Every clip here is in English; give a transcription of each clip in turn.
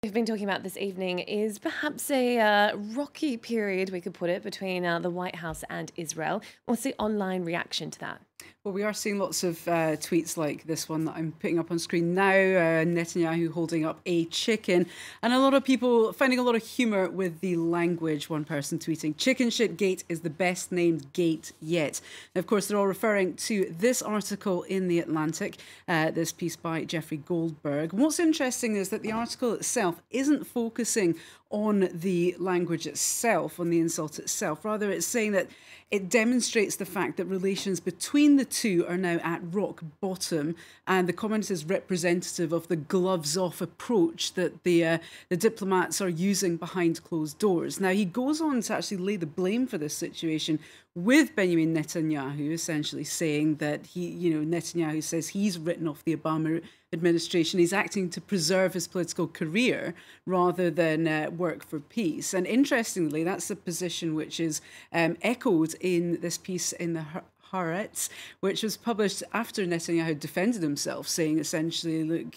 We've been talking about this evening is perhaps a rocky period, we could put it, between the White House and Israel. What's the online reaction to that? Well, we are seeing lots of tweets like this one that I'm putting up on screen now, Netanyahu holding up a chicken, and a lot of people finding a lot of humour with the language. One person tweeting, "Chicken shit gate is the best named gate yet." And of course, they're all referring to this article in The Atlantic, this piece by Jeffrey Goldberg. And what's interesting is that the article itself isn't focusing on the language itself, on the insult itself. Rather, it's saying that it demonstrates the fact that relations between the two are now at rock bottom, and the comment is representative of the gloves-off approach that the diplomats are using behind closed doors. Now, he goes on to actually lay the blame for this situation with Benjamin Netanyahu, essentially saying that Netanyahu says he's written off the Obama administration. He's acting to preserve his political career rather than work for peace. And interestingly, that's a position which is echoed in this piece in the Haaretz, which was published after Netanyahu defended himself, saying essentially, look,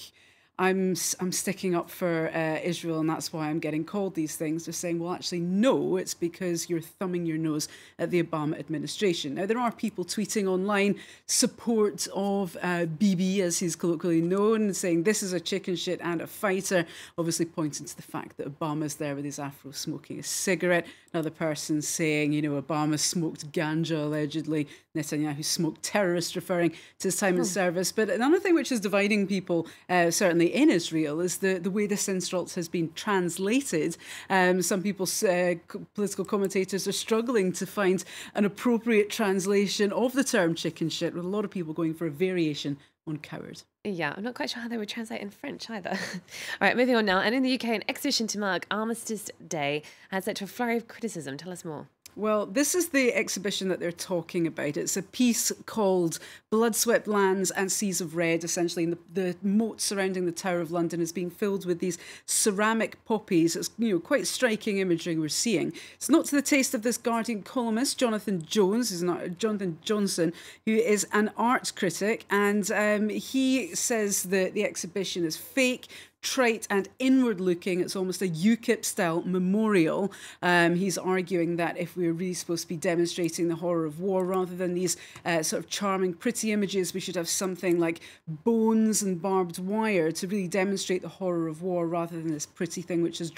I'm sticking up for Israel, and that's why I'm getting called these things. They're saying, well, actually, no, it's because you're thumbing your nose at the Obama administration. Now, there are people tweeting online support of Bibi, as he's colloquially known, saying this is a chicken shit and a fighter, obviously pointing to the fact that Obama's there with his afro smoking a cigarette. Another person saying, Obama smoked ganja, allegedly. Netanyahu smoked terrorist, referring to his time in service. But another thing which is dividing people, certainly in Israel, is the way this insult has been translated. Some people, political commentators, are struggling to find an appropriate translation of the term chicken shit, with a lot of people going for a variation on coward. Yeah, I'm not quite sure how they would translate in French either. All right, moving on now. And in the UK, an exhibition to mark Armistice Day has led to a flurry of criticism. Tell us more. Well, this is the exhibition that they're talking about. It's a piece called Blood-Swept Lands and Seas of Red, essentially. And the moat surrounding the Tower of London is being filled with these ceramic poppies. It's quite striking imagery we're seeing. It's not to the taste of this Guardian columnist, Jonathan Johnson, who is an art critic. And he says that the exhibition is fake, trite and inward-looking. It's almost a UKIP-style memorial. He's arguing that if we're really supposed to be demonstrating the horror of war, rather than these sort of charming, pretty images, we should have something like bones and barbed wire to really demonstrate the horror of war, rather than this pretty thing which is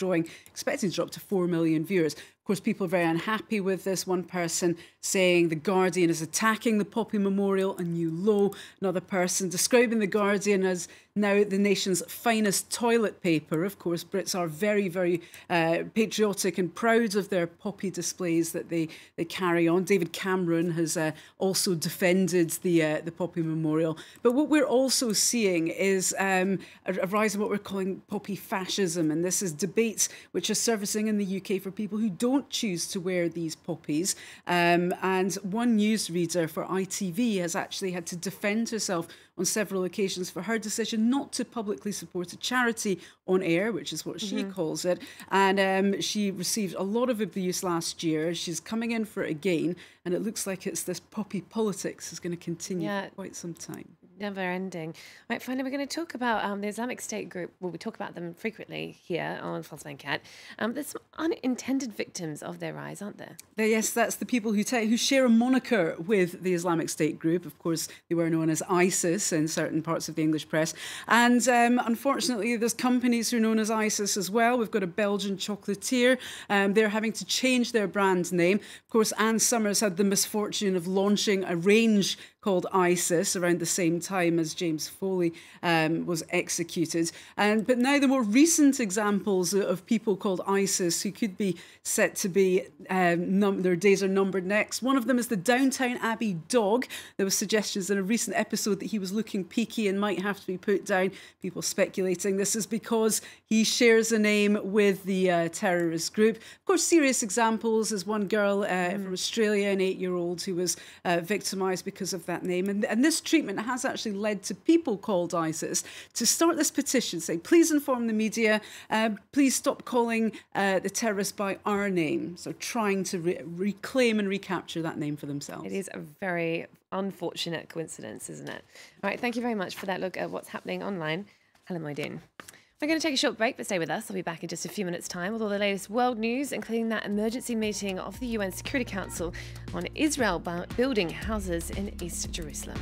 expecting to drop to 4 million viewers. Of course, people are very unhappy with this. One person saying The Guardian is attacking the Poppy Memorial, a new low. Another person describing The Guardian as now the nation's finest toilet paper. Of course, Brits are very, very patriotic and proud of their poppy displays that they carry on. David Cameron has also defended the Poppy Memorial. But what we're also seeing is a rise in what we're calling poppy fascism. And this is debates which are surfacing in the UK for people who don't choose to wear these poppies. And one newsreader for ITV has actually had to defend herself on several occasions for her decision not to publicly support a charity on air, which is what she calls it. And she received a lot of abuse last year. She's coming in for it again, and it looks like it's this poppy politics is going to continue for quite some time. Never ending. Right, finally, we're going to talk about the Islamic State group. Well, we talk about them frequently here on False Cat. There's some unintended victims of their rise, aren't there? Yes, that's the people who share a moniker with the Islamic State group. Of course, they were known as ISIS in certain parts of the English press. And unfortunately, there's companies who are known as ISIS as well. We've got a Belgian chocolatier. They're having to change their brand name. Of course, Anne Summers had the misfortune of launching a range called ISIS around the same time as James Foley was executed. But now the more recent examples of people called ISIS who could be set to be, their days are numbered next. One of them is the Downtown Abbey dog. There were suggestions in a recent episode that he was looking peaky and might have to be put down. People speculating this is because he shares a name with the terrorist group. Of course, serious examples is one girl from Australia, an 8-year-old, who was victimised because of that name. And this treatment has actually led to people called ISIS to start this petition saying, please inform the media, please stop calling the terrorists by our name. So trying to reclaim and recapture that name for themselves. It is a very unfortunate coincidence, isn't it? All right, thank you very much for that look at what's happening online. Alan Moydin. We're going to take a short break, but stay with us. I'll be back in just a few minutes' time with all the latest world news, including that emergency meeting of the UN Security Council on Israel building houses in East Jerusalem.